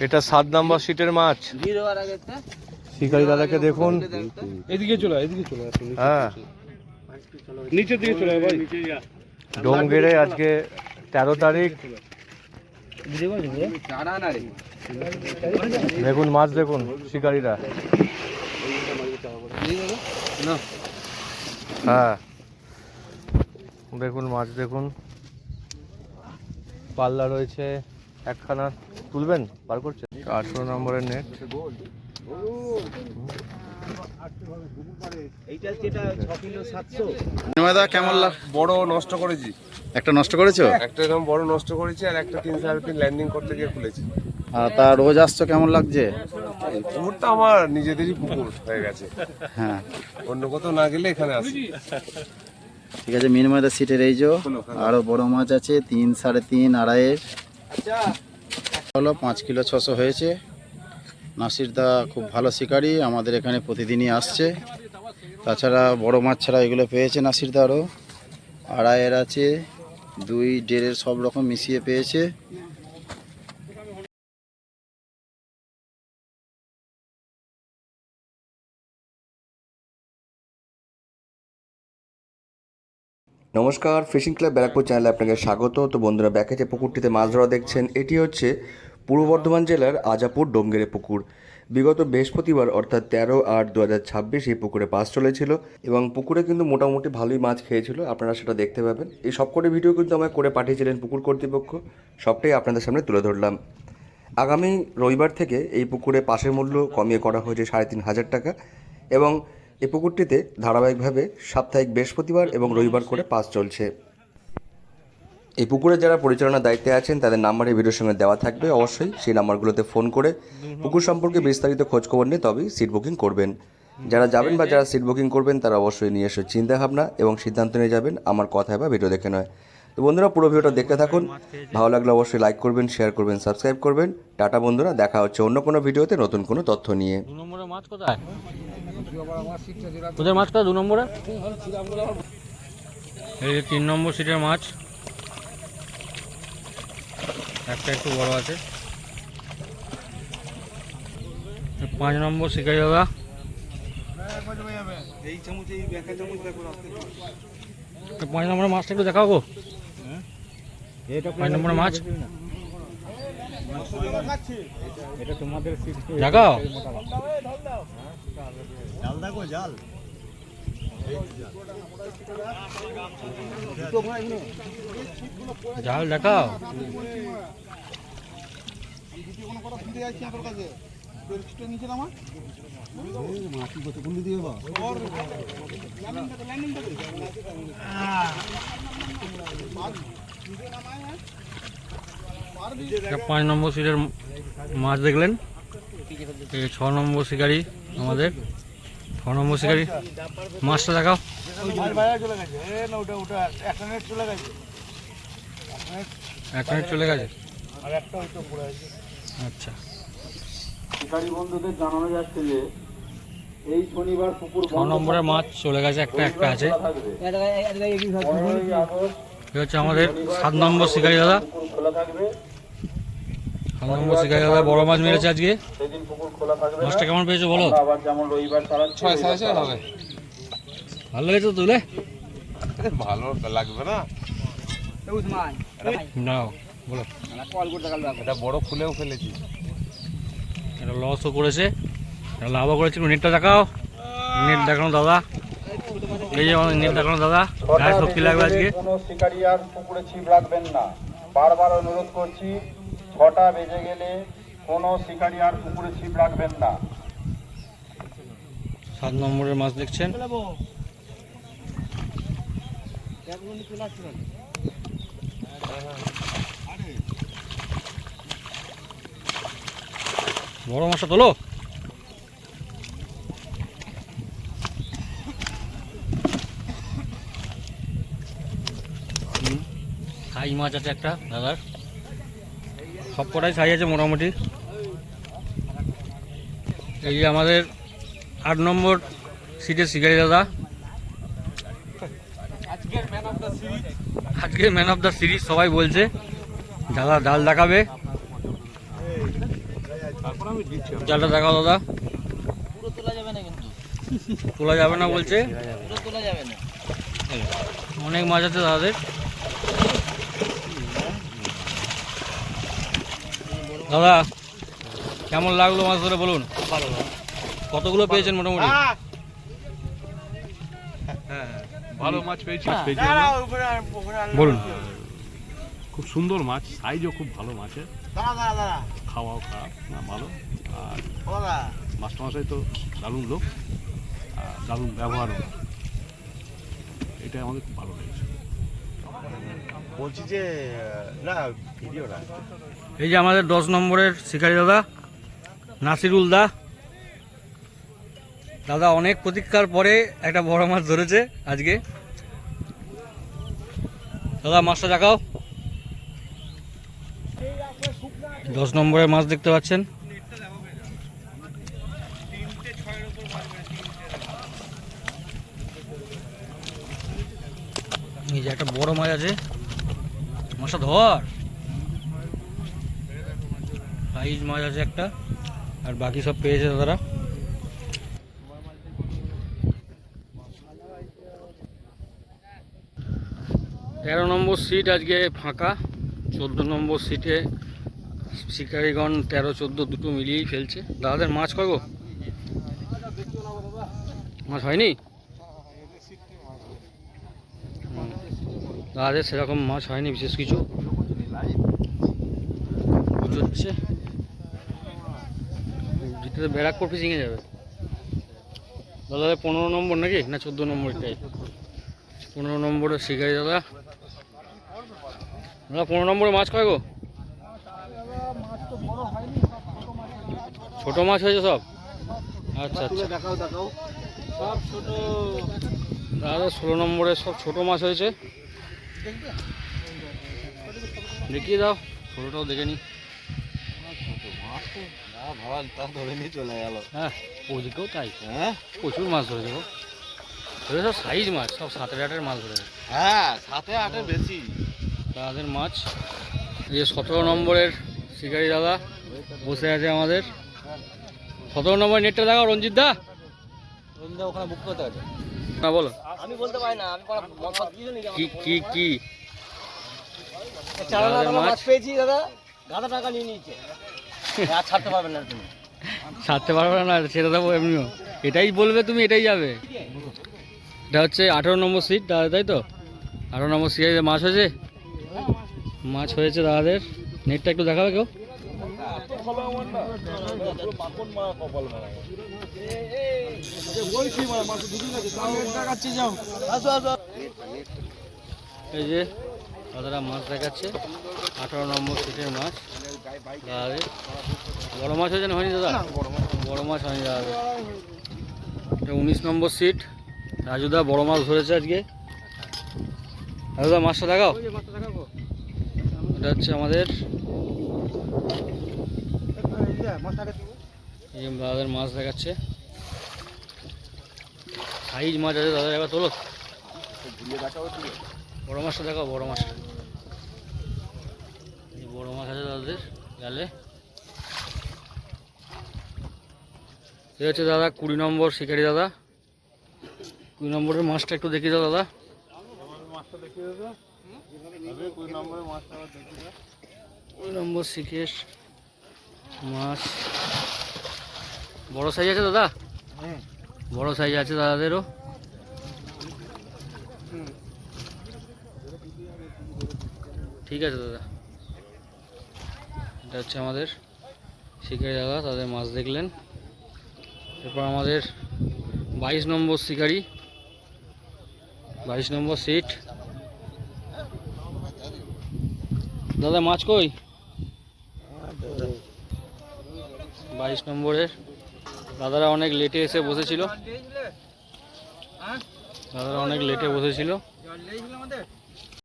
এটা 7 নম্বর সিটের মাছ। শিকারি দাদাকে দেখুন, এদিকে চলে হ্যাঁ নিচের দিকে চলে ভাই। ডোমগেড়ে আজকে 13 তারিখ। দেখুন মাছ, দেখুন শিকারীরা, হ্যাঁ দেখুন মাছ, দেখুন পাল্লা রয়েছে একখানা, তুলবেন, বার করছে 18 নম্বরের নেট। কেমন লাগ? বড় নষ্ট করেছি, একটা নষ্ট করেছো? একটা এরকম বড় নষ্ট করেছি, আর একটা 3 সাড়ে 3 ল্যান্ডিং করতে গিয়ে খুলেছি। তা রোজ আসছো, কেমন লাগছে? এই পুকুরটা আমার নিজেদেরই পুকুর হয়ে গেছে, হ্যাঁ অন্য কোথাও না গেলে এখানে আসি। ঠিক আছে, মিনিমাম সিটের এই যে আরো বড় মাছ আছে, 3 সাড়ে 3 আড়াইয়ের হলো 5 কিলো 600 হয়েছে। নাসিরদা খুব ভালো শিকারি, আমাদের এখানে প্রতিদিনই আসছে। তাছাড়া বড় মাছ ছাড়া এগুলো পেয়েছে নাসিরদা, আরও আড়াইয়ের আছে, 2, 1.5 সব রকম মিশিয়ে পেয়েছে। নমস্কার, ফিশিং ক্লাব ব্যারাকপুর চ্যানেলে আপনাকে স্বাগত। তো বন্ধুরা, ব্যাকে যে পুকুরটিতে মাছ ধরা দেখছেন, এটি হচ্ছে পূর্ব বর্ধমান জেলার আজাপুর ডোমগেড়ে পুকুর। বিগত বৃহস্পতিবার অর্থাৎ 13/8/2026 এই পুকুরে মাছ চলেছিল এবং পুকুরে কিন্তু মোটামুটি ভালোই মাছ খেয়েছিল, আপনারা সেটা দেখতে পাবেন। এই সবকটি ভিডিও কিন্তু আমায় করে পাঠিয়েছিলেন পুকুর কর্তৃপক্ষ, সবটাই আপনাদের সামনে তুলে ধরলাম। আগামী রবিবার থেকে এই পুকুরে পাসের মূল্য কমিয়ে করা হয়েছে 3,500 টাকা এবং এই পুকুরটিতে ধারাবাহিকভাবে সাপ্তাহিক বৃহস্পতিবার এবং রবিবার করে পাস চলছে। এই পুকুরে যারা পরিচালনার দায়িত্বে আছেন তাদের নাম্বার এই ভিডিওর সঙ্গে দেওয়া থাকবে, অবশ্যই সেই নাম্বারগুলোতে ফোন করে পুকুর সম্পর্কে বিস্তারিত খোঁজখবর নিয়ে তবেই সিট বুকিং করবেন। যারা যাবেন বা যারা সিট বুকিং করবেন তারা অবশ্যই নিয়ে এসে চিন্তাভাবনা এবং সিদ্ধান্ত নিয়ে যাবেন, আমার কথায় বা ভিডিও দেখে নয়। তো বন্ধুরা, পুরো ভিডিওটা দেখতে থাকুন, ভালো লাগলে অবশ্যই লাইক করবেন, শেয়ার করবেন, সাবস্ক্রাইব করবেন। টাটা বন্ধুরা, দেখা হচ্ছে অন্য কোনো ভিডিওতে নতুন কোনো তথ্য নিয়ে। 2 নম্বরের মাছ কোথায়? তোদের মাছ কোথায় 2 নম্বরে? এই 3 নম্বর সিটের মাছ, একটা একটু বড় আছে। 5 নম্বর শিকারি দাদা, 5 নম্বরের মাছটা একটু দেখাও গো। 5 নম্বরের মাছ দেখাও। জাল দেখাও। পাঁচ নম্বর সিটের মাছ দেখলেন। 6 নম্বর শিকারি আমাদের, 6 নম্বর শিকারি মাছটা দেখাও। এক মিনিট চলে গেছে। আচ্ছা, শিকারি বন্ধুদের জানানো যাচ্ছে যে এই শনিবার পুকুর 6 নম্বরের মাছ চলে গেছে, একটা আছে। এটা হচ্ছে আমাদের 7 নম্বর শিকারি দাদা। 7 নম্বর শিকারি দাদা বড় মাছ মেরেছে আজকে। মাছটা কেমন পেয়েছো বলো? ভালো লেগেছে তো তুলে? ভালো লাগবে না? নাও বলো। এটা বড় খুলেও ফেলেছি, এটা লসও করেছে, এটা লাভও করেছে। নেটটা দেখাও, নেট দেখানো দাদা, এই যে আমাদের নেট দেখানো দাদা। গায়ে শক্তি লাগবে আজকে। কোনো শিকারি আর পুকুরে ছিপ রাখবেন না, বারবার অনুরোধ করছি। 6টা বেজে গেলে কোনো শিকারি আর পুকুরে ছিপ রাখবেন না। 7 নম্বরের মাছ দেখছেন। বড় মাছটা তোলো। সাইজ মাছ আছে একটা দাদার, সব কটাই সাইজ আছে মোটামুটি। এই যে আমাদের 8 নম্বর সিটের শিকারি দাদা, আজকের ম্যান অফ দ্য সিরিজ সবাই বলছে। দাদা জাল দেখাবে। জালটা দেখাও দাদা। তোলা যাবে না বলছে, অনেক মাছ আছে দাদাদের। দাদা কেমন লাগলো মাছ ধরে বলুন? কতগুলো পেয়েছেন মোটামুটি? ভালো মাছ পেয়েছি বলুন। খুব সুন্দর মাছ, সাইজও খুব ভালো মাছের, খাওয়াও খারাপ না, ভালো। আর মাস্টারমশাই তো দারুণ লোক, আর দারুণ ব্যবহারও, এটা আমাদের খুব ভালো লেগেছে। বলছি যে না ভিডিও না, এই যে আমাদের 10 নম্বরের শিকারি দাদা নাসিরুল দা, দাদা অনেক প্রতীক্ষার পরে একটা বড় মাছ ধরেছে আজকে। দাদা মাছটা দেখাও। 10 নম্বরের মাছ দেখতে পাচ্ছেন। এই যে একটা বড় মাছ আছে, মাছটা ধর, সাইজ মাছ আছে একটা, আর বাকি সব পেয়েছে দাদারা। তেরো নম্বর সিট আজকে ফাঁকা, 14 নম্বর সিটে শিকারিগণ 13, 14 দুটো মিলিয়েই ফেলছে। দাদাদের মাছ কয় গো? মাছ হয়নি? দাদাদের সেরকম মাছ হয়নি বিশেষ কিছু, হচ্ছে জিতে ব্যারাকপুর ফিশিংয়ে যাবে। দাদা 15 নম্বর নাকি না 14 নম্বরটাই? 15 নম্বরের শিকারি দাদা। দাদা 15 নম্বরে মাছ কয় গো? ছোট মাছ হয়েছে সব? আচ্ছা আচ্ছা, দাদা 16 নম্বরে সব ছোট মাছ হয়েছে। দেখিয়ে দাও, ছোটটাও দেখে নি। হ্যাঁ ওদিকেও তাই, প্রচুর মাছ ধরেছে গো। সব সাইজ মাছ, সব 7-8 মাছ ধরেছে। হ্যাঁ 7-8 বেশি তাদের মাছ। এই যে 17 নম্বরের শিকারি দাদা বসে আছে আমাদের। 17 নম্বর নেটটা দেখাও রঞ্জিত দা। ওখানে বুক করতে হবে না বলো আমি বলতে পারি না, আমি কি কি কি মাছ পেয়েছি দাদা, গাদা টাকা নিয়ে নিয়েছে, আর ছাড়তে পারবে না তুমি। ছাড়তে পারবে না সেটা দেবো এমনিও, এটাই বলবে তুমি এটাই যাবে। এটা হচ্ছে 18 নম্বর সিট দাদা, তাই তো? 18 নম্বর সিটে মাছ হয়েছে, মাছ হয়েছে দাদাদের। নেটটা একটু দেখাবে কেউ? এই যে দাদারা মাছ দেখাচ্ছে, 18 নম্বর সিটের মাছ দাদাদের। বড় মাছ হয়েছে না হয়নি দাদা? বড় মাছ হয়নি দাদাদের। এটা 19 নম্বর সিট, রাজুদা বড় মাছ ধরেছে আজকে। রাজুদা মাছটা দেখাও। এটা হচ্ছে আমাদের এই দাদাদের মাছ দেখাচ্ছে, সাইজ মাছ আছে দাদা। এবার তোলো, বড় মাছটা দেখাও, বড় মাছটা। এই বড় মাছ আছে দাদাদের গেলে। এই হচ্ছে দাদা 20 নম্বর শিকারি দাদা। 20 নম্বরের মাছটা একটু দেখিয়ে দাও দাদা। 20 নম্বর শিকের মাছ বড় সাইজ আছে দাদা, বড় সাইজ আছে দাদাদেরও। ঠিক আছে দাদা, এটা হচ্ছে আমাদের শিকারি দাদা, তাদের মাছ দেখলেন। এরপর আমাদের 22 নম্বর শিকারি, 22 নম্বর সিট। দাদা মাছ কই? 22 নম্বরের দাদারা অনেক লেটে এসে বসেছিল, দাদারা অনেক লেটে বসেছিল।